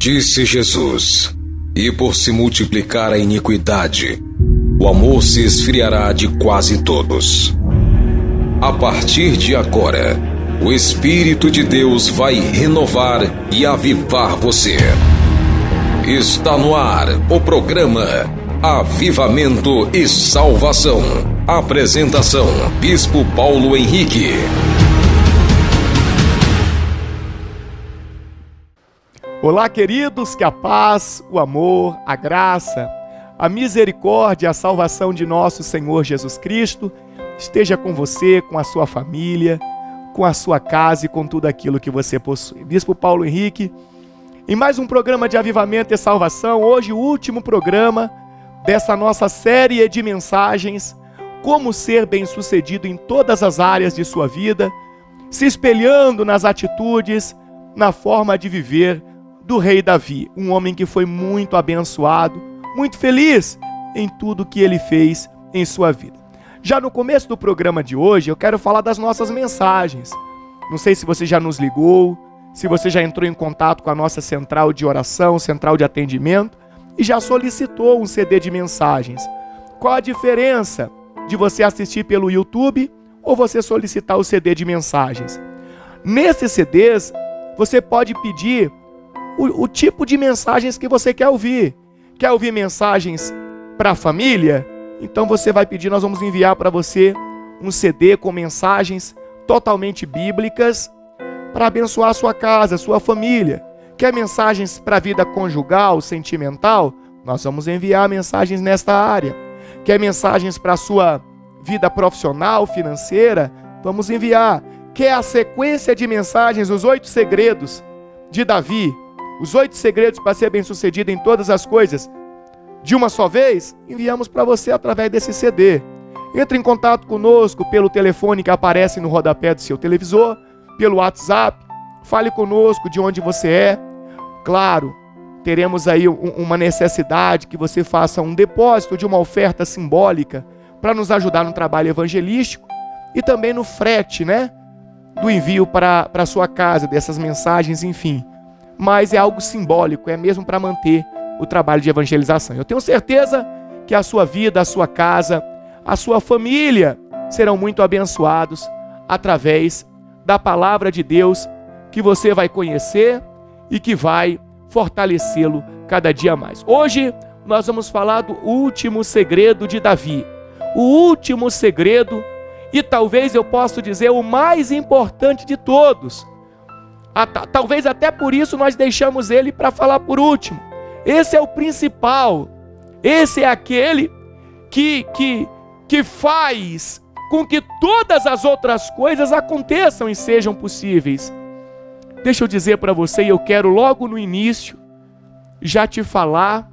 Disse Jesus: e por se multiplicar a iniquidade, o amor se esfriará de quase todos. A partir de agora, o Espírito de Deus vai renovar e avivar você. Está no ar o programa Avivamento e Salvação. Apresentação: Bispo Paulo Henrique. Olá, queridos, que a paz, o amor, a graça, a misericórdia, a salvação de nosso Senhor Jesus Cristo esteja com você, com a sua família, com a sua casa e com tudo aquilo que você possui. Bispo Paulo Henrique, em mais um programa de Avivamento e Salvação, hoje o último programa dessa nossa série de mensagens, como ser bem-sucedido em todas as áreas de sua vida, se espelhando nas atitudes, na forma de viver do rei Davi, um homem que foi muito abençoado, muito feliz em tudo que ele fez em sua vida. Já no começo do programa de hoje, eu quero falar das nossas mensagens. Não sei se você já nos ligou, se você já entrou em contato com a nossa central de oração, central de atendimento, e já solicitou um CD de mensagens. Qual a diferença de você assistir pelo YouTube ou você solicitar o CD de mensagens? Nesses CDs, você pode pedir o tipo de mensagens que você quer ouvir. Quer ouvir mensagens para a família? Então você vai pedir, nós vamos enviar para você um CD com mensagens totalmente bíblicas para abençoar a sua casa, a sua família. Quer mensagens para a vida conjugal, sentimental? Nós vamos enviar mensagens nesta área. Quer mensagens para a sua vida profissional, financeira? Vamos enviar. Quer a sequência de mensagens, os 8 segredos de Davi? Os 8 segredos para ser bem-sucedido em todas as coisas, de uma só vez, enviamos para você através desse CD. Entre em contato conosco pelo telefone que aparece no rodapé do seu televisor, pelo WhatsApp, fale conosco de onde você é. Claro, teremos aí uma necessidade que você faça um depósito de uma oferta simbólica para nos ajudar no trabalho evangelístico e também no frete, do envio para a sua casa, dessas mensagens, enfim. Mas é algo simbólico, é mesmo para manter o trabalho de evangelização. Eu tenho certeza que a sua vida, a sua casa, a sua família serão muito abençoados através da palavra de Deus que você vai conhecer e que vai fortalecê-lo cada dia mais. Hoje nós vamos falar do último segredo de Davi. O último segredo e talvez eu possa dizer o mais importante de todos. Talvez até por isso nós deixamos ele para falar por último. Esse é o principal. Esse é aquele que faz com que todas as outras coisas aconteçam e sejam possíveis. Deixa eu dizer para você, e eu quero logo no início já te falar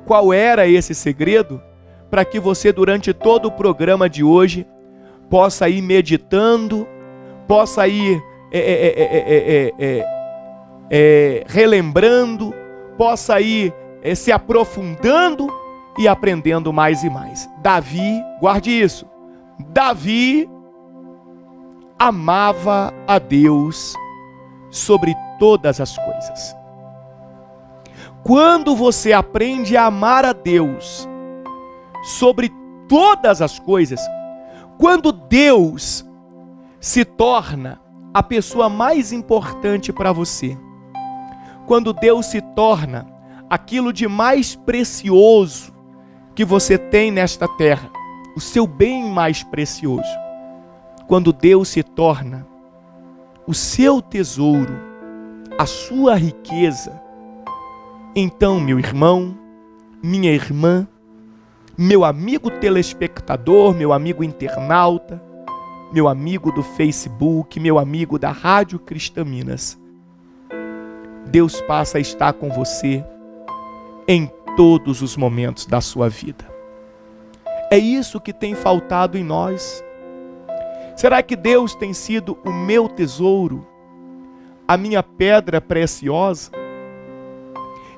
qual era esse segredo, para que você durante todo o programa de hoje possa ir meditando, possa ir relembrando, possa ir se aprofundando e aprendendo mais e mais. Davi, guarde isso, Davi amava a Deus sobre todas as coisas. Quando você aprende a amar a Deus sobre todas as coisas, quando Deus se torna a pessoa mais importante para você, quando Deus se torna aquilo de mais precioso que você tem nesta terra, o seu bem mais precioso, quando Deus se torna o seu tesouro, a sua riqueza, então, meu irmão, minha irmã, meu amigo telespectador, meu amigo internauta, meu amigo do Facebook, meu amigo da Rádio Cristã Minas, Deus passa a estar com você em todos os momentos da sua vida. É isso que tem faltado em nós. Será que Deus tem sido o meu tesouro, a minha pedra preciosa?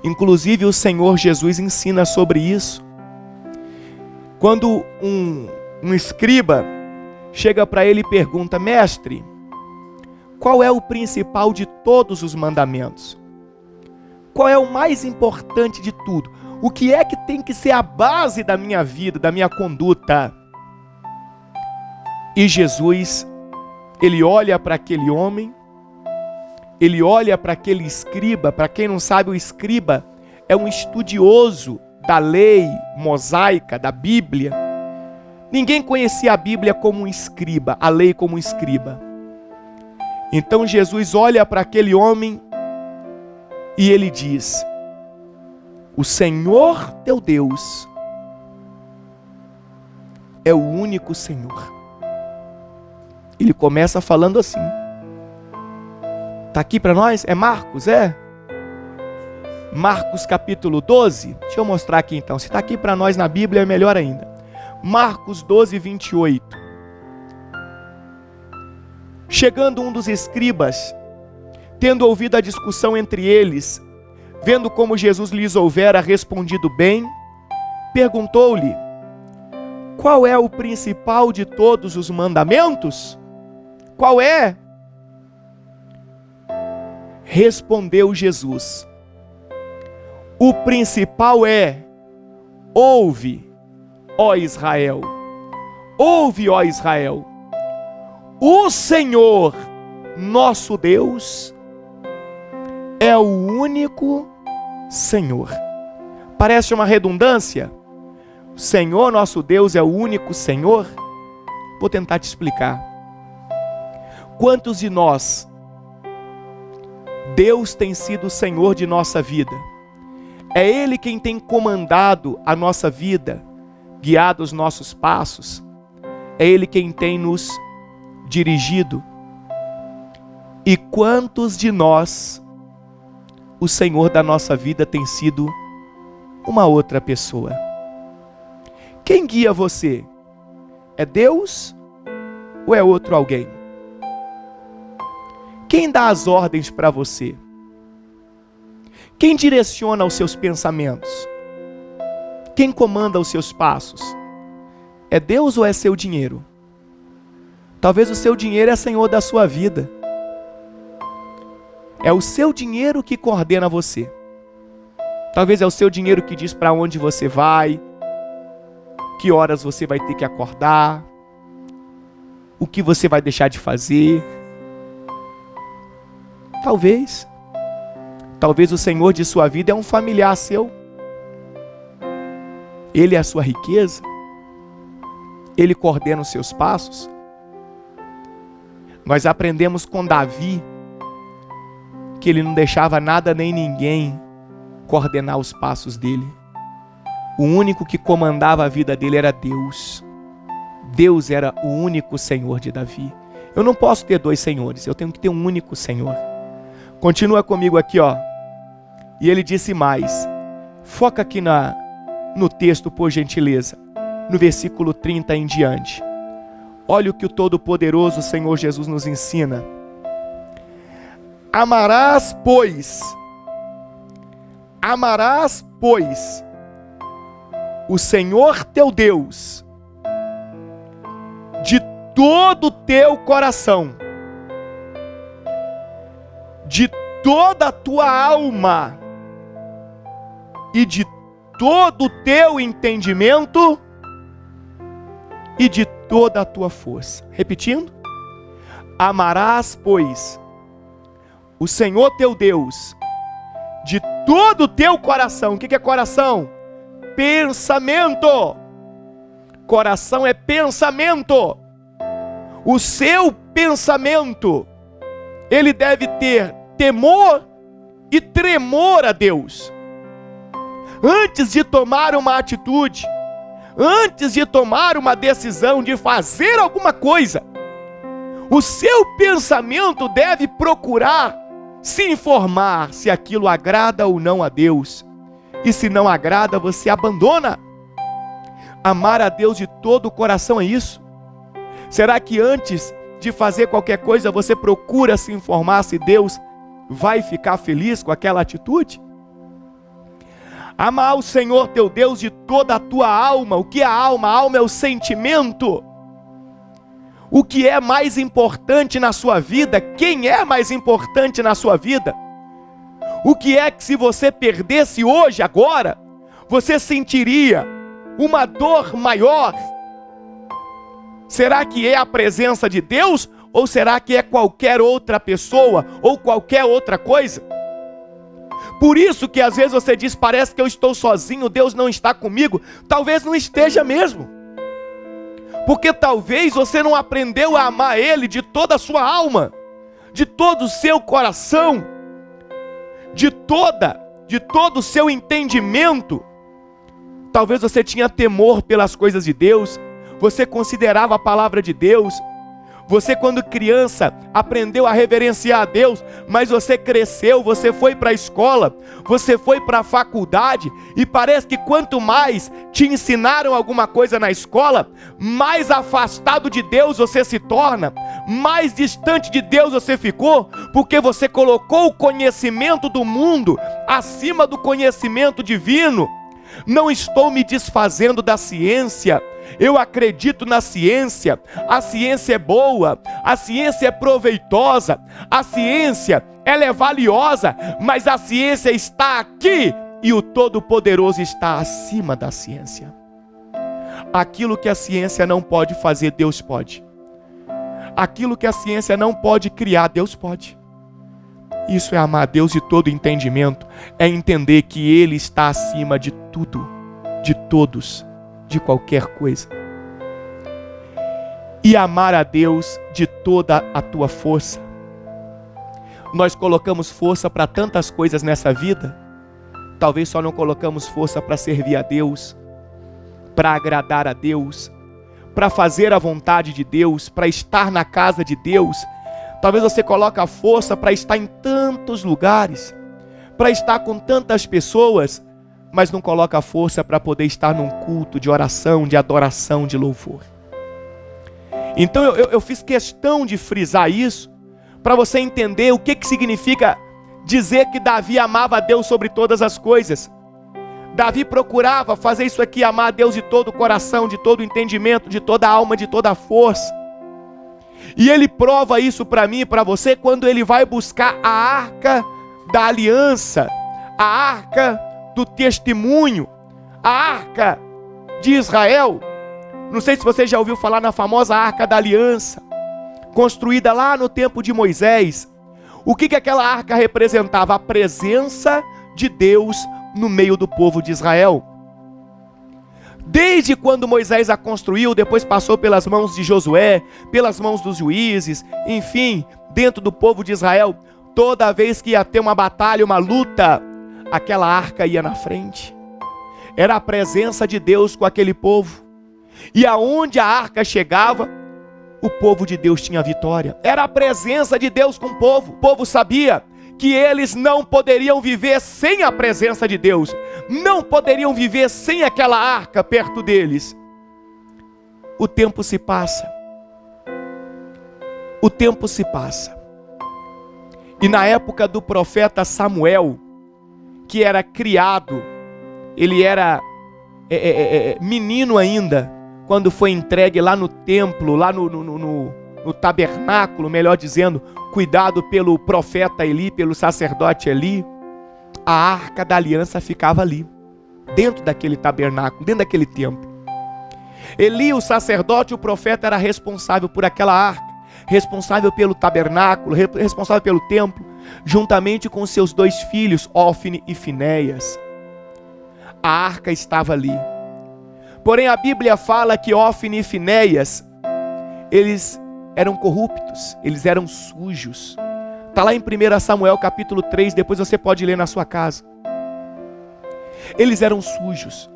Inclusive o Senhor Jesus ensina sobre isso. Quando um escriba chega para ele e pergunta: mestre, qual é o principal de todos os mandamentos? Qual é o mais importante de tudo? O que é que tem que ser a base da minha vida, da minha conduta? E Jesus, ele olha para aquele homem, ele olha para aquele escriba. Para quem não sabe, o escriba é um estudioso da lei mosaica, da Bíblia. Ninguém conhecia a Bíblia como um escriba, a lei como um escriba. Então Jesus olha para aquele homem e ele diz: o Senhor teu Deus é o único Senhor. Ele começa falando assim. Está aqui para nós? É Marcos, é? Marcos capítulo 12. Deixa eu mostrar aqui então. Se está aqui para nós na Bíblia, é melhor ainda. Marcos 12, 28. Chegando um dos escribas, tendo ouvido a discussão entre eles, vendo como Jesus lhes houvera respondido bem, perguntou-lhe: qual é o principal de todos os mandamentos? Qual é? Respondeu Jesus: o principal é: ouve, ó Israel, ouve, ó Israel, o Senhor, nosso Deus, é o único Senhor. Parece uma redundância? O Senhor, nosso Deus, é o único Senhor? Vou tentar te explicar. Quantos de nós, Deus tem sido o Senhor de nossa vida? É Ele quem tem comandado a nossa vida, guiado os nossos passos. É Ele quem tem nos dirigido. E quantos de nós, o Senhor da nossa vida tem sido uma outra pessoa? Quem guia você? É Deus ou é outro alguém? Quem dá as ordens para você? Quem direciona os seus pensamentos? Quem comanda os seus passos? É Deus ou é seu dinheiro? Talvez o seu dinheiro é senhor da sua vida. É o seu dinheiro que coordena você. Talvez é o seu dinheiro que diz para onde você vai, que horas você vai ter que acordar, o que você vai deixar de fazer. Talvez o Senhor de sua vida é um familiar seu. Ele é a sua riqueza. Ele coordena os seus passos. Nós aprendemos com Davi que ele não deixava nada nem ninguém coordenar os passos dele. O único que comandava a vida dele era Deus. Deus era o único Senhor de Davi. Eu não posso ter dois senhores, eu tenho que ter um único Senhor. Continua comigo aqui, ó. E ele disse mais. Foca aqui no texto, por gentileza. No versículo 30 em diante. Olha o que o Todo-Poderoso Senhor Jesus nos ensina. Amarás, pois, o Senhor teu Deus de todo o teu coração, de toda a tua alma e de todo o teu entendimento e de toda a tua força. Repetindo. Amarás, pois, o Senhor teu Deus de todo o teu coração. O que é coração? Pensamento. Coração é pensamento. O seu pensamento, ele deve ter temor e tremor a Deus. Antes de tomar uma atitude, antes de tomar uma decisão, de fazer alguma coisa, o seu pensamento deve procurar se informar se aquilo agrada ou não a Deus. E se não agrada, você abandona. Amar a Deus de todo o coração é isso? Será que antes de fazer qualquer coisa, você procura se informar se Deus vai ficar feliz com aquela atitude? Amar o Senhor teu Deus de toda a tua alma. O que é a alma? A alma é o sentimento. O que é mais importante na sua vida? Quem é mais importante na sua vida? O que é que se você perdesse hoje, agora, você sentiria uma dor maior? Será que é a presença de Deus? Ou será que é qualquer outra pessoa ou qualquer outra coisa? Por isso que às vezes você diz, parece que eu estou sozinho, Deus não está comigo. Talvez não esteja mesmo. Porque talvez você não aprendeu a amar Ele de toda a sua alma, de todo o seu coração, de todo o seu entendimento. Talvez você tinha temor pelas coisas de Deus, você considerava a palavra de Deus, você quando criança aprendeu a reverenciar a Deus, mas você cresceu, você foi para a escola, você foi para a faculdade, e parece que quanto mais te ensinaram alguma coisa na escola, mais afastado de Deus você se torna, mais distante de Deus você ficou, porque você colocou o conhecimento do mundo acima do conhecimento divino. Não estou me desfazendo da ciência, eu acredito na ciência, a ciência é boa, a ciência é proveitosa, a ciência ela é valiosa, mas a ciência está aqui e o Todo-Poderoso está acima da ciência. Aquilo que a ciência não pode fazer, Deus pode. Aquilo que a ciência não pode criar, Deus pode. Isso é amar a Deus de todo entendimento, é entender que Ele está acima de tudo, de todos, de qualquer coisa. E amar a Deus de toda a tua força. Nós colocamos força para tantas coisas nessa vida, talvez só não colocamos força para servir a Deus, para agradar a Deus, para fazer a vontade de Deus, para estar na casa de Deus. Talvez você coloque a força para estar em tantos lugares, para estar com tantas pessoas, mas não coloca a força para poder estar num culto de oração, de adoração, de louvor. Então eu fiz questão de frisar isso, para você entender o que significa dizer que Davi amava a Deus sobre todas as coisas. Davi procurava fazer isso aqui, amar a Deus de todo o coração, de todo o entendimento, de toda a alma, de toda a força. E ele prova isso para mim e para você quando ele vai buscar a arca da aliança, a arca do testemunho, a arca de Israel. Não sei se você já ouviu falar na famosa arca da aliança, construída lá no tempo de Moisés. O que aquela arca representava? A presença de Deus no meio do povo de Israel. Desde quando Moisés a construiu, depois passou pelas mãos de Josué, pelas mãos dos juízes, enfim, dentro do povo de Israel, toda vez que ia ter uma batalha, uma luta, aquela arca ia na frente. Era a presença de Deus com aquele povo. E aonde a arca chegava, o povo de Deus tinha vitória. Era a presença de Deus com o povo. O povo sabia que eles não poderiam viver sem a presença de Deus, não poderiam viver sem aquela arca perto deles. O tempo se passa, o tempo se passa, e na época do profeta Samuel, que era criado, ele era menino ainda, quando foi entregue lá no templo, lá no tabernáculo, melhor dizendo, cuidado pelo profeta Eli, pelo sacerdote Eli, a arca da aliança ficava ali, dentro daquele tabernáculo, dentro daquele templo. Eli, o sacerdote, o profeta, era responsável por aquela arca, responsável pelo tabernáculo, responsável pelo templo, juntamente com seus 2 filhos, Ófine e Finéias. A arca estava ali. Porém, a Bíblia fala que Ófine e Finéias, eles eram corruptos, eles eram sujos. Está lá em 1 Samuel capítulo 3, depois você pode ler na sua casa. Eles eram sujos.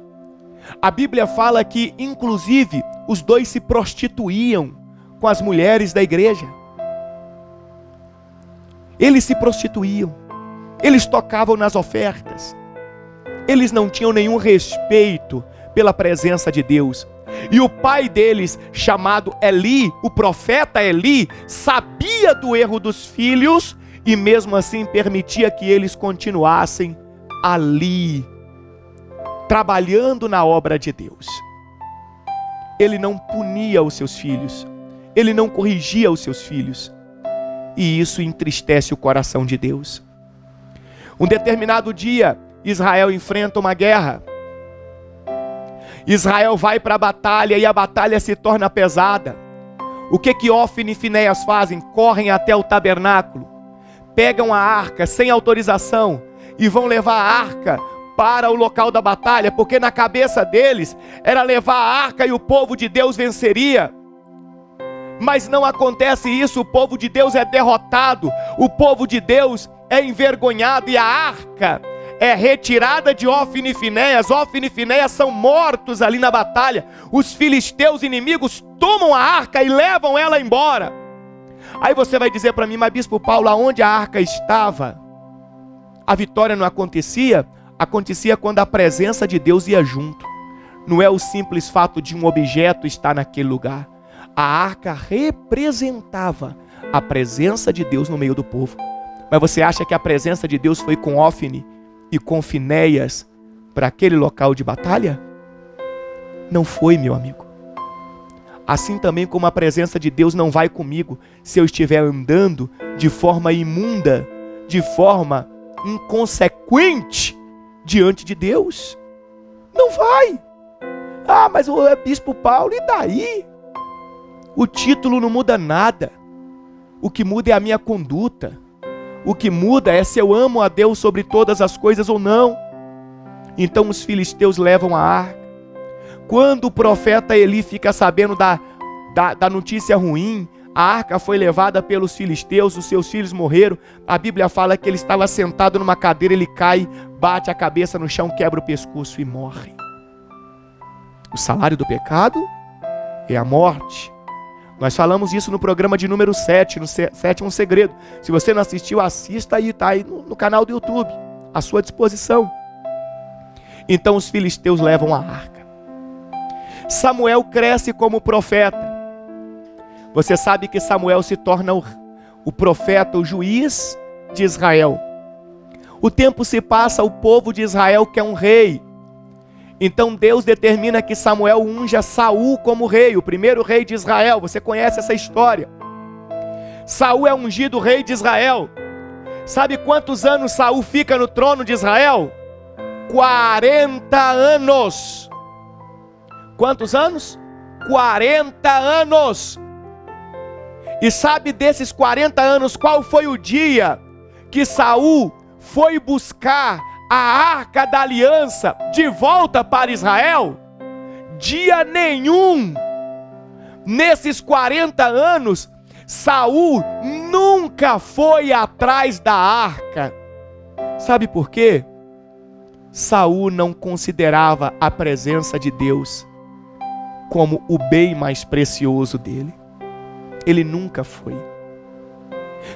A Bíblia fala que, inclusive, os 2 se prostituíam com as mulheres da igreja. Eles se prostituíam, eles tocavam nas ofertas, eles não tinham nenhum respeito pela presença de Deus. E o pai deles, chamado Eli, o profeta Eli, sabia do erro dos filhos e mesmo assim permitia que eles continuassem ali, trabalhando na obra de Deus. Ele não punia os seus filhos, ele não corrigia os seus filhos, e isso entristece o coração de Deus. Um determinado dia, Israel enfrenta uma guerra. Israel vai para a batalha e a batalha se torna pesada. O que Hófni e Finéias fazem? Correm até o tabernáculo, pegam a arca sem autorização e vão levar a arca para o local da batalha, porque na cabeça deles era levar a arca e o povo de Deus venceria. Mas não acontece isso, o povo de Deus é derrotado, o povo de Deus é envergonhado e a arca é retirada de Hófni e Finéias. Hófni e Finéias são mortos ali na batalha. Os filisteus inimigos tomam a arca e levam ela embora. Aí você vai dizer para mim, mas bispo Paulo, aonde a arca estava, a vitória não acontecia? Acontecia quando a presença de Deus ia junto. Não é o simples fato de um objeto estar naquele lugar. A arca representava a presença de Deus no meio do povo. Mas você acha que a presença de Deus foi com Hófni e com Finéias para aquele local de batalha? Não foi, meu amigo. Assim também como a presença de Deus não vai comigo se eu estiver andando de forma imunda, de forma inconsequente diante de Deus. Não vai. Ah, mas o bispo Paulo, e daí? O título não muda nada. O que muda é a minha conduta. O que muda é se eu amo a Deus sobre todas as coisas ou não. Então os filisteus levam a arca. Quando o profeta Eli fica sabendo da notícia ruim, a arca foi levada pelos filisteus, os seus filhos morreram. A Bíblia fala que ele estava sentado numa cadeira, ele cai, bate a cabeça no chão, quebra o pescoço e morre. O salário do pecado é a morte. Nós falamos isso no programa de número 7, no Sétimo Segredo. Se você não assistiu, assista aí, está aí no canal do YouTube, à sua disposição. Então os filisteus levam a arca. Samuel cresce como profeta. Você sabe que Samuel se torna o profeta, o juiz de Israel. O tempo se passa, o povo de Israel quer um rei. Então Deus determina que Samuel unja Saul como rei, o primeiro rei de Israel. Você conhece essa história. Saul é ungido rei de Israel. Sabe quantos anos Saul fica no trono de Israel? 40 anos. Quantos anos? 40 anos. E sabe desses 40 anos qual foi o dia que Saul foi buscar a arca da aliança de volta para Israel? Dia nenhum. Nesses 40 anos, Saul nunca foi atrás da arca. Sabe por quê? Saul não considerava a presença de Deus como o bem mais precioso dele. Ele nunca foi.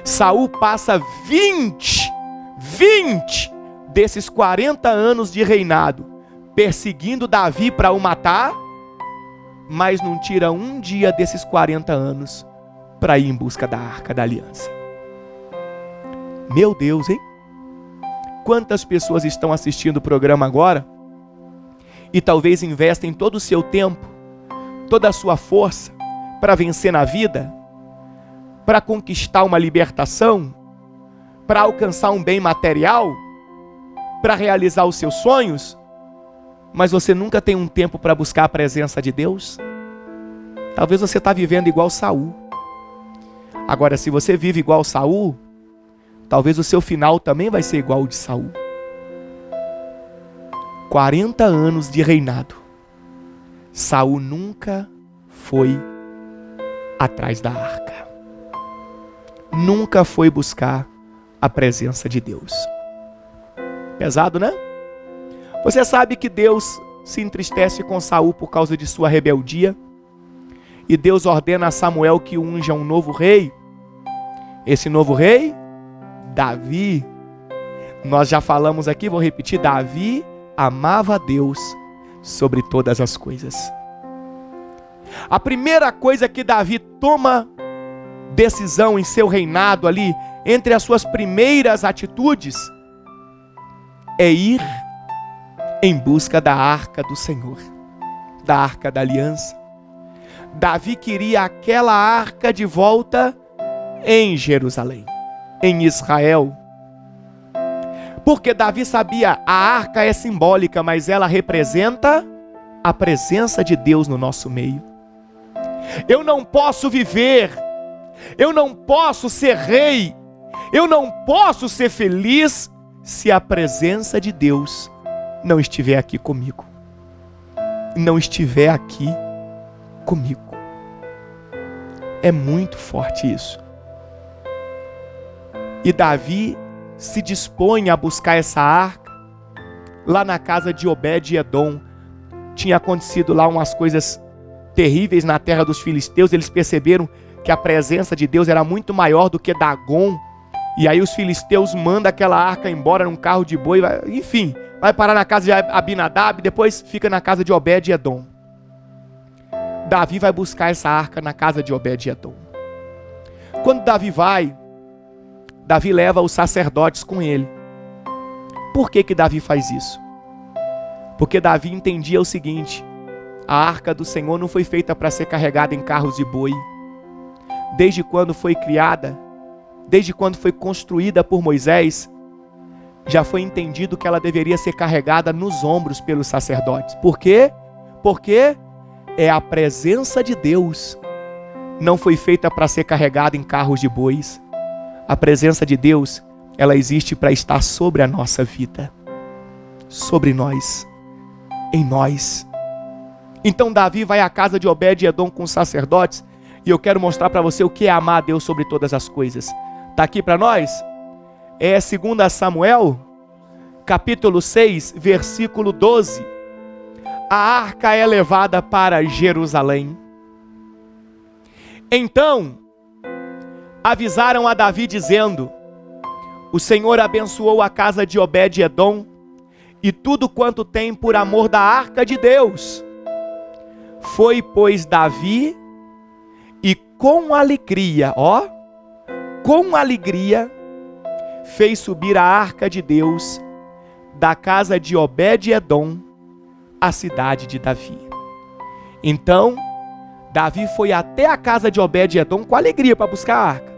Saul passa 20 desses 40 anos de reinado perseguindo Davi para o matar, mas não tira um dia desses 40 anos para ir em busca da arca da aliança. Meu Deus, hein? Quantas pessoas estão assistindo o programa agora e talvez investem todo o seu tempo, toda a sua força para vencer na vida, para conquistar uma libertação, para alcançar um bem material, para realizar os seus sonhos, mas você nunca tem um tempo para buscar a presença de Deus? Talvez você está vivendo igual Saul. Agora, se você vive igual Saul, talvez o seu final também vai ser igual o de Saul. 40 anos de reinado. Saul nunca foi atrás da arca. Nunca foi buscar a presença de Deus. Pesado, né? Você sabe que Deus se entristece com Saul por causa de sua rebeldia. E Deus ordena a Samuel que unja um novo rei. Esse novo rei, Davi. Nós já falamos aqui, vou repetir, Davi amava a Deus sobre todas as coisas. A primeira coisa que Davi toma decisão em seu reinado ali, entre as suas primeiras atitudes, é ir em busca da arca do Senhor, da arca da aliança. Davi queria aquela arca de volta em Jerusalém, em Israel. Porque Davi sabia, a arca é simbólica, mas ela representa a presença de Deus no nosso meio. Eu não posso viver, eu não posso ser rei, eu não posso ser feliz se a presença de Deus não estiver aqui comigo. Não estiver aqui comigo. É muito forte isso. E Davi se dispõe a buscar essa arca lá na casa de Obed-Edom. Tinha acontecido lá umas coisas terríveis na terra dos filisteus. Eles perceberam que a presença de Deus era muito maior do que Dagon. E aí os filisteus mandam aquela arca embora num carro de boi. Enfim, vai parar na casa de Abinadab, depois fica na casa de Obed-Edom. Davi vai buscar essa arca na casa de Obed-Edom. Quando Davi vai, Davi leva os sacerdotes com ele. Por que Davi faz isso? Porque Davi entendia o seguinte: a arca do Senhor não foi feita para ser carregada em carros de boi. Desde quando foi criada, desde quando foi construída por Moisés, já foi entendido que ela deveria ser carregada nos ombros pelos sacerdotes. Por quê? Porque é a presença de Deus. Não foi feita para ser carregada em carros de bois. A presença de Deus, ela existe para estar sobre a nossa vida, sobre nós, em nós. Então Davi vai à casa de Obed-Edom com os sacerdotes, e eu quero mostrar para você o que é amar a Deus sobre todas as coisas. Está aqui para nós? É 2 Samuel, capítulo 6, versículo 12. A arca é levada para Jerusalém. Então avisaram a Davi dizendo: o Senhor abençoou a casa de Obed-Edom e tudo quanto tem por amor da arca de Deus. Foi, pois, Davi e com alegria, com alegria, fez subir a arca de Deus da casa de Obed-Edom à cidade de Davi. Então Davi foi até a casa de Obed-Edom com alegria para buscar a arca.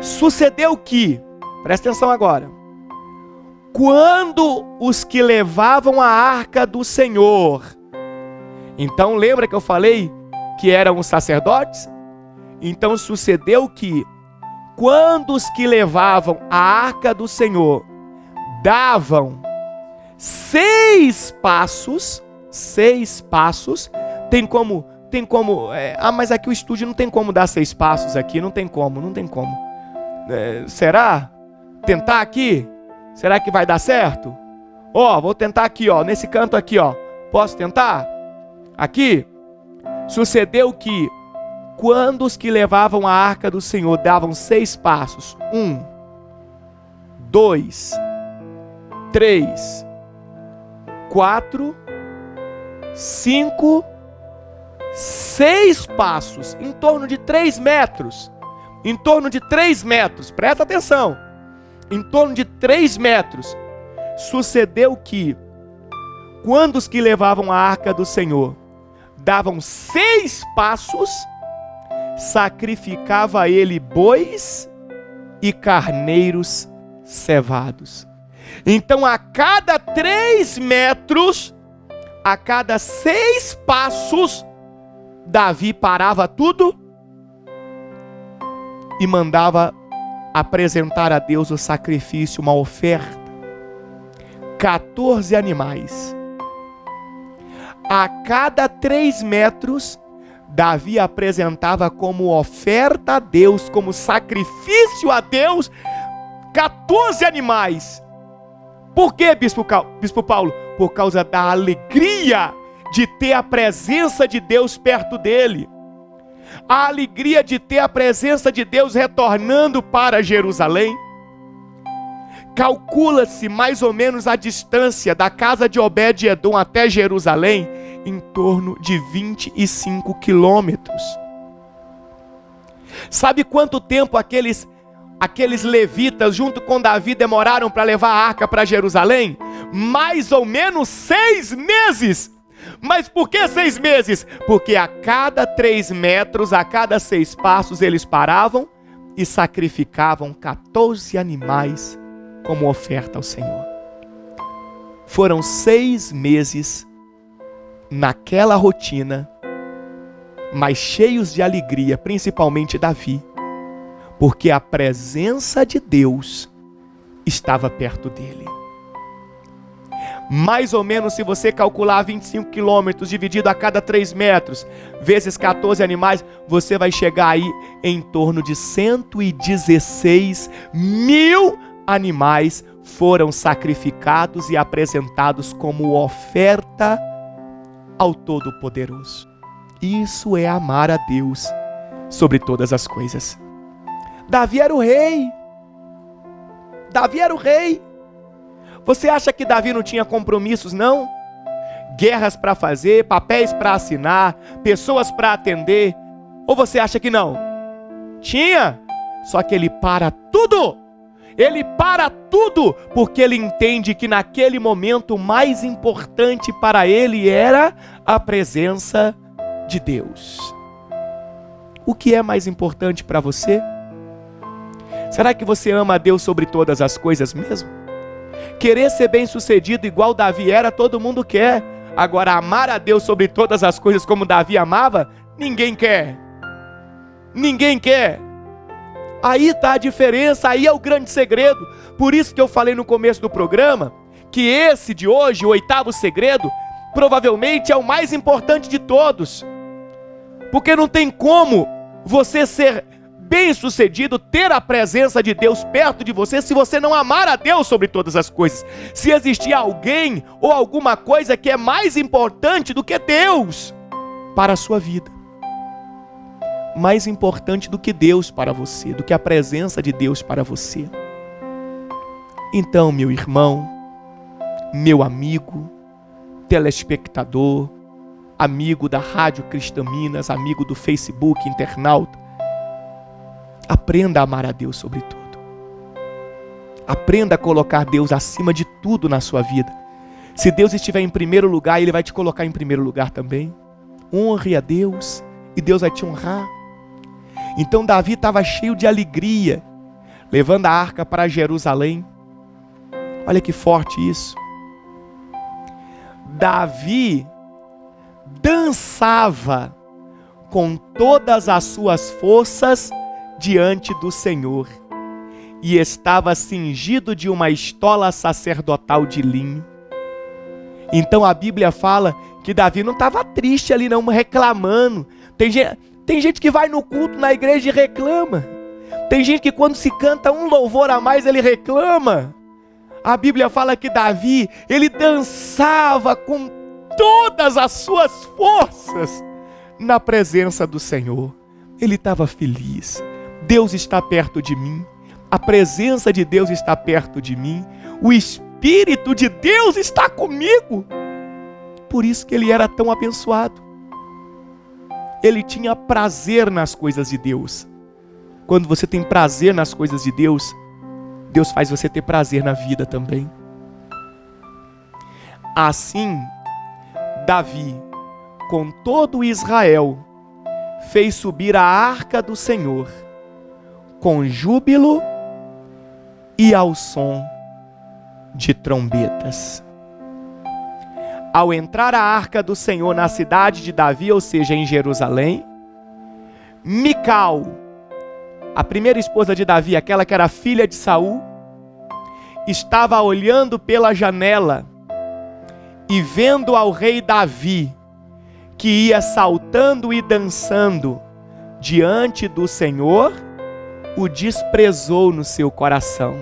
Sucedeu que, presta atenção agora, quando os que levavam a arca do Senhor, então lembra que eu falei que eram os sacerdotes? Então sucedeu que, quando os que levavam a arca do Senhor davam 6 passos, tem como, mas aqui o estúdio não tem como dar 6 passos aqui, não tem como. Será? Tentar aqui? Será que vai dar certo? Vou tentar aqui, nesse canto aqui, posso tentar? Aqui? Sucedeu que, quando os que levavam a arca do Senhor davam 6 passos, 1, 2, 3, 4, 5, 6 passos, em torno de 3 metros, presta atenção, em torno de 3 metros, sucedeu que, quando os que levavam a arca do Senhor davam 6 passos, sacrificava ele bois e carneiros cevados. Então a cada 3 metros, a cada 6 passos, Davi parava tudo e mandava apresentar a Deus o sacrifício, uma oferta. 14 animais. A cada 3 metros, Davi apresentava como oferta a Deus, como sacrifício a Deus, 14 animais. Por quê, Bispo Paulo? Por causa da alegria de ter a presença de Deus perto dele. A alegria de ter a presença de Deus retornando para Jerusalém. Calcula-se mais ou menos a distância da casa de Obed-Edom até Jerusalém, em torno de 25 quilômetros. Sabe quanto tempo aqueles levitas junto com Davi demoraram para levar a arca para Jerusalém? Mais ou menos 6 meses. Mas por que 6 meses? Porque a cada 3 metros, a cada 6 passos, eles paravam e sacrificavam 14 animais como oferta ao Senhor. Foram 6 meses naquela rotina, mas cheios de alegria, principalmente Davi, porque a presença de Deus estava perto dele. Mais ou menos, se você calcular 25 quilômetros dividido a cada 3 metros, vezes 14 animais, você vai chegar aí em torno de 116 mil animais foram sacrificados e apresentados como oferta ao Todo-Poderoso. Isso é amar a Deus sobre todas as coisas. Davi era o rei. Davi era o rei. Você acha que Davi não tinha compromissos, não? Guerras para fazer, papéis para assinar, pessoas para atender. Ou você acha que não? Tinha. Só que ele para tudo. Ele para tudo porque ele entende que naquele momento o mais importante para ele era a presença de Deus. O que é mais importante para você? Será que você ama a Deus sobre todas as coisas mesmo? Querer ser bem-sucedido igual Davi era, todo mundo quer. Agora, amar a Deus sobre todas as coisas como Davi amava, ninguém quer. Ninguém quer. Aí está a diferença, aí é o grande segredo. Por isso que eu falei no começo do programa, que esse de hoje, o 8º segredo, provavelmente é o mais importante de todos. Porque não tem como você ser bem-sucedido, ter a presença de Deus perto de você, se você não amar a Deus sobre todas as coisas. Se existir alguém ou alguma coisa que é mais importante do que Deus para a sua vida. Mais importante do que Deus para você, do que a presença de Deus para você. Então, meu irmão, meu amigo, telespectador, amigo da Rádio Cristã Minas, amigo do Facebook, internauta, aprenda a amar a Deus sobre tudo. Aprenda a colocar Deus acima de tudo na sua vida. Se Deus estiver em primeiro lugar, Ele vai te colocar em primeiro lugar também. Honre a Deus e Deus vai te honrar. Então Davi estava cheio de alegria, levando a arca para Jerusalém. Olha que forte isso. Davi dançava com todas as suas forças diante do Senhor, e estava cingido de uma estola sacerdotal de linho. Então a Bíblia fala que Davi não estava triste ali não, reclamando. Tem gente que vai no culto na igreja e reclama. Tem gente que quando se canta um louvor a mais ele reclama. A Bíblia fala que Davi, ele dançava com todas as suas forças na presença do Senhor. Ele estava feliz. Deus está perto de mim. A presença de Deus está perto de mim. O Espírito de Deus está comigo. Por isso que ele era tão abençoado. Ele tinha prazer nas coisas de Deus. Quando você tem prazer nas coisas de Deus, Deus faz você ter prazer na vida também. Assim, Davi, com todo Israel, fez subir a arca do Senhor, com júbilo e ao som de trombetas. Ao entrar a arca do Senhor na cidade de Davi, ou seja, em Jerusalém, Mical, a primeira esposa de Davi, aquela que era filha de Saul, estava olhando pela janela e vendo ao rei Davi, que ia saltando e dançando diante do Senhor, o desprezou no seu coração.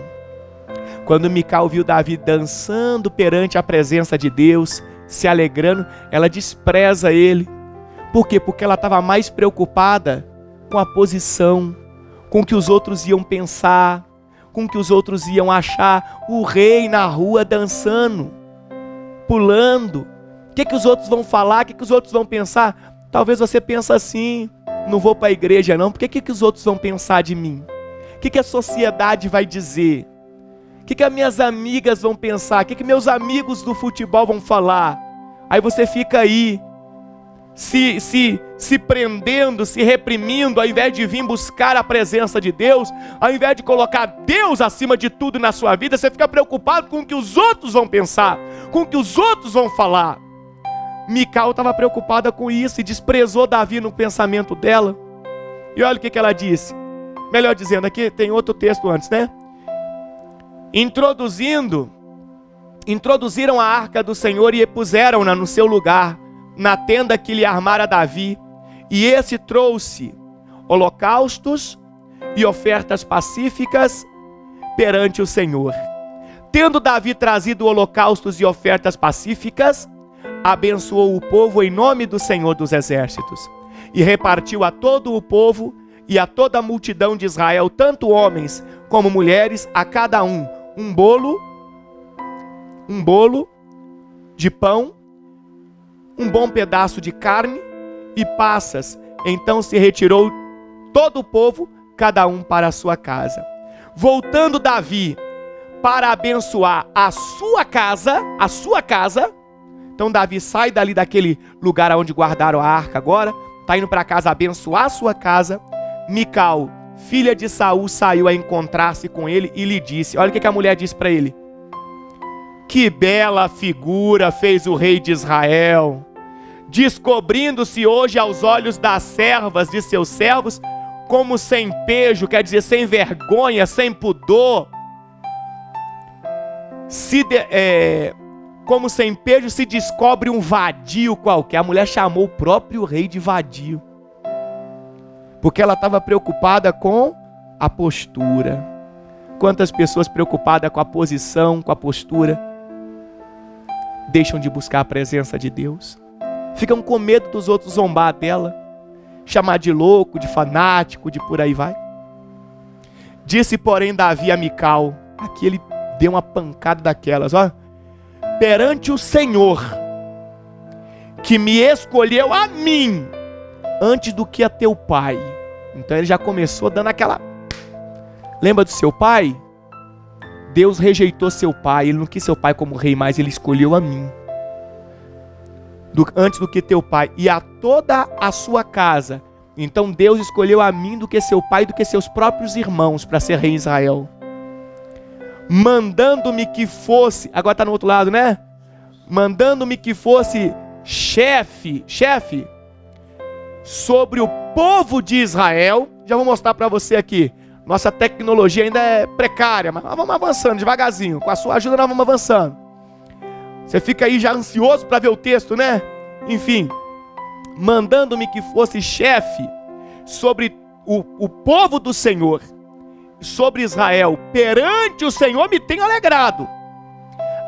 Quando Mical viu Davi dançando perante a presença de Deus, se alegrando, ela despreza ele. Por quê? Porque ela estava mais preocupada com a posição, com o que os outros iam pensar, com o que os outros iam achar. O rei na rua dançando, pulando. O que os outros vão falar? O que os outros vão pensar? Talvez você pense assim: não vou para a igreja não, porque o que os outros vão pensar de mim? O que a sociedade vai dizer? O que as minhas amigas vão pensar? O que meus amigos do futebol vão falar? Aí você fica aí, se se prendendo, se reprimindo, ao invés de vir buscar a presença de Deus, ao invés de colocar Deus acima de tudo na sua vida, você fica preocupado com o que os outros vão pensar, com o que os outros vão falar. Mical estava preocupada com isso e desprezou Davi no pensamento dela. E olha o que ela disse. Melhor dizendo, aqui tem outro texto antes, né? Introduziram a arca do Senhor e puseram-na no seu lugar, na tenda que lhe armara Davi. E esse trouxe holocaustos e ofertas pacíficas perante o Senhor. Tendo Davi trazido holocaustos e ofertas pacíficas, abençoou o povo em nome do Senhor dos Exércitos. E repartiu a todo o povo e a toda a multidão de Israel, tanto homens como mulheres, a cada um bolo de pão, um bom pedaço de carne e passas. Então se retirou todo o povo, cada um para a sua casa. Voltando Davi para abençoar a sua casa, então Davi sai dali daquele lugar onde guardaram a arca agora, está indo para casa abençoar a sua casa. Mical, filha de Saul, saiu a encontrar-se com ele e lhe disse, olha o que a mulher disse para ele: que bela figura fez o rei de Israel, descobrindo-se hoje aos olhos das servas de seus servos, como sem pejo, quer dizer, sem vergonha, sem pudor, como sem pejo se descobre um vadio qualquer. A mulher chamou o próprio rei de vadio, porque ela estava preocupada com a postura. Quantas pessoas preocupadas com a posição, com a postura, deixam de buscar a presença de Deus, ficam com medo dos outros zombar dela, chamar de louco, de fanático, de por aí vai. Disse, porém, Davi a Mical, aqui ele deu uma pancada daquelas, ó: perante o Senhor, que me escolheu a mim, antes do que a teu pai. Então ele já começou dando aquela... Lembra do seu pai? Deus rejeitou seu pai, ele não quis seu pai como rei, mas ele escolheu a mim, antes do que teu pai, e a toda a sua casa. Então Deus escolheu a mim do que seu pai, do que seus próprios irmãos, para ser rei em Israel, mandando-me que fosse, agora está no outro lado, né? Mandando-me que fosse chefe sobre o povo de Israel. Já vou mostrar para você aqui. Nossa tecnologia ainda é precária, mas vamos avançando devagarzinho. Com a sua ajuda nós vamos avançando. Você fica aí já ansioso para ver o texto, né? Enfim, mandando-me que fosse chefe sobre o povo do Senhor, sobre Israel, perante o Senhor me tenho alegrado.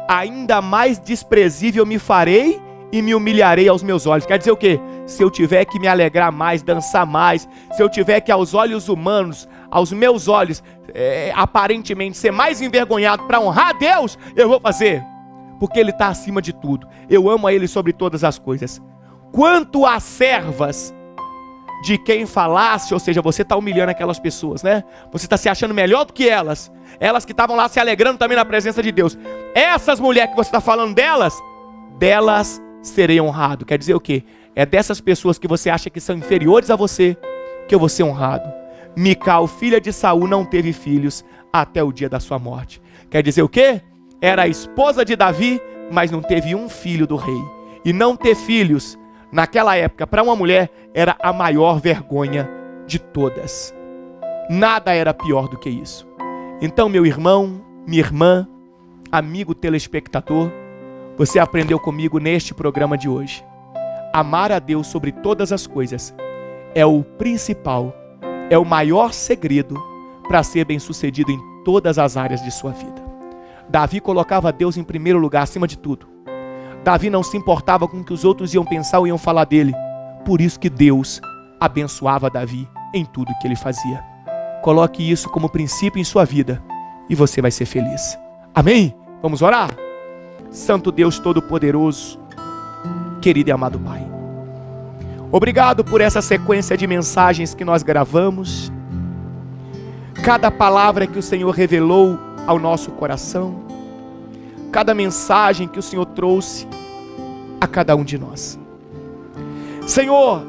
Ainda mais desprezível me farei e me humilharei aos meus olhos. Quer dizer o quê? Se eu tiver que me alegrar mais, dançar mais, se eu tiver que aos olhos humanos, aos meus olhos, aparentemente ser mais envergonhado para honrar a Deus, eu vou fazer, porque Ele está acima de tudo. Eu amo a Ele sobre todas as coisas. Quanto às servas de quem falasse, ou seja, você está humilhando aquelas pessoas, né? Você está se achando melhor do que elas que estavam lá se alegrando também na presença de Deus. Essas mulheres que você está falando delas serei honrado. Quer dizer o quê? É dessas pessoas que você acha que são inferiores a você que eu vou ser honrado. Mical, filha de Saul, não teve filhos até o dia da sua morte. Quer dizer o quê? Era a esposa de Davi, mas não teve um filho do rei. E não ter filhos, naquela época, para uma mulher, era a maior vergonha de todas. Nada era pior do que isso. Então, meu irmão, minha irmã, amigo telespectador, você aprendeu comigo neste programa de hoje. Amar a Deus sobre todas as coisas é o principal, é o maior segredo para ser bem-sucedido em todas as áreas de sua vida. Davi colocava Deus em primeiro lugar, acima de tudo. Davi não se importava com o que os outros iam pensar ou iam falar dele. Por isso que Deus abençoava Davi em tudo que ele fazia. Coloque isso como princípio em sua vida e você vai ser feliz. Amém? Vamos orar? Santo Deus Todo-Poderoso, querido e amado Pai, obrigado por essa sequência de mensagens que nós gravamos. Cada palavra que o Senhor revelou ao nosso coração, cada mensagem que o Senhor trouxe a cada um de nós. Senhor,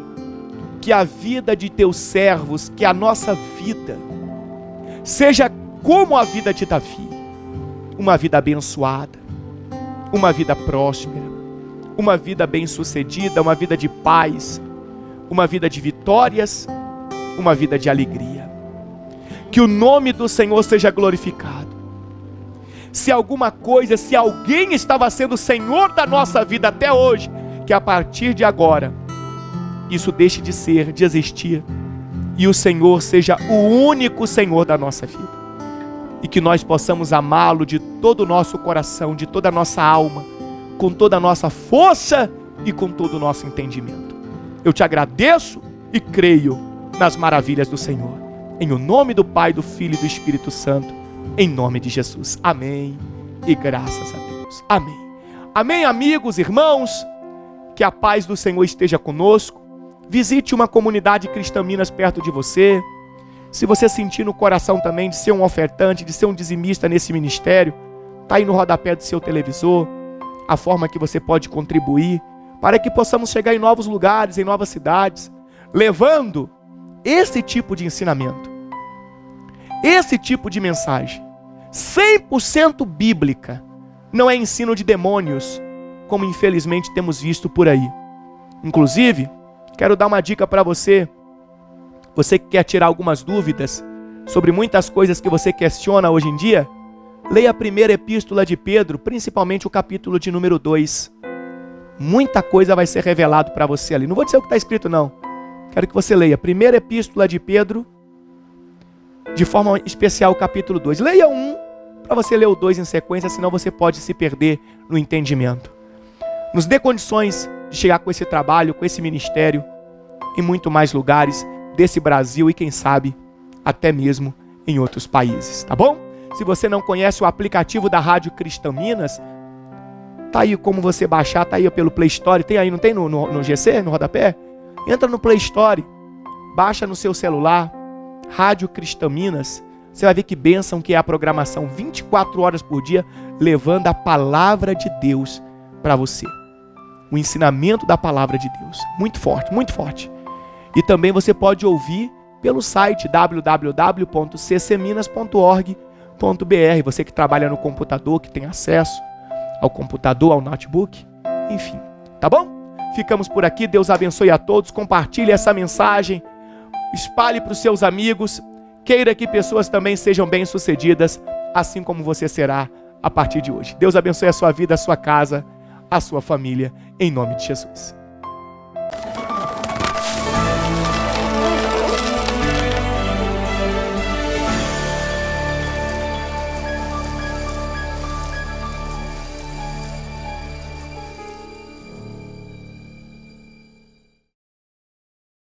que a vida de teus servos, que a nossa vida, seja como a vida de Davi, uma vida abençoada, uma vida próspera, uma vida bem-sucedida, uma vida de paz, uma vida de vitórias, uma vida de alegria. Que o nome do Senhor seja glorificado. Se alguma coisa, se alguém estava sendo Senhor da nossa vida até hoje, que a partir de agora, isso deixe de ser, de existir, e o Senhor seja o único Senhor da nossa vida. E que nós possamos amá-lo de todo o nosso coração, de toda a nossa alma, com toda a nossa força e com todo o nosso entendimento. Eu te agradeço e creio nas maravilhas do Senhor. Em o nome do Pai, do Filho e do Espírito Santo, em nome de Jesus. Amém e graças a Deus. Amém. Amém, amigos, irmãos. Que a paz do Senhor esteja conosco. Visite uma comunidade Cristã Minas perto de você. Se você sentir no coração também de ser um ofertante, de ser um dizimista nesse ministério, está aí no rodapé do seu televisor a forma que você pode contribuir para que possamos chegar em novos lugares, em novas cidades, levando esse tipo de ensinamento, esse tipo de mensagem, 100% bíblica, não é ensino de demônios, como infelizmente temos visto por aí. Inclusive, quero dar uma dica para você, você que quer tirar algumas dúvidas sobre muitas coisas que você questiona hoje em dia, leia a primeira epístola de Pedro, principalmente o capítulo de número 2. Muita coisa vai ser revelado para você ali. Não vou dizer o que está escrito, não. Quero que você leia a primeira epístola de Pedro, de forma especial o capítulo 2. Leia um, para você ler o 2 em sequência, senão você pode se perder no entendimento. Nos dê condições de chegar com esse trabalho, com esse ministério, em muito mais lugares desse Brasil e quem sabe, até mesmo em outros países, tá bom? Se você não conhece o aplicativo da Rádio Cristã Minas, tá aí como você baixar, tá aí pelo Play Store, tem aí, não tem no GC, no rodapé? Entra no Play Store, baixa no seu celular, Rádio Cristã Minas, você vai ver que bênção que é a programação 24 horas por dia, levando a palavra de Deus para você. O ensinamento da palavra de Deus, muito forte, muito forte. E também você pode ouvir pelo site www.ccminas.org.br. Você que trabalha no computador, que tem acesso ao computador, ao notebook, enfim, tá bom? Ficamos por aqui, Deus abençoe a todos, compartilhe essa mensagem, espalhe para os seus amigos, queira que pessoas também sejam bem-sucedidas, assim como você será a partir de hoje. Deus abençoe a sua vida, a sua casa, a sua família, em nome de Jesus.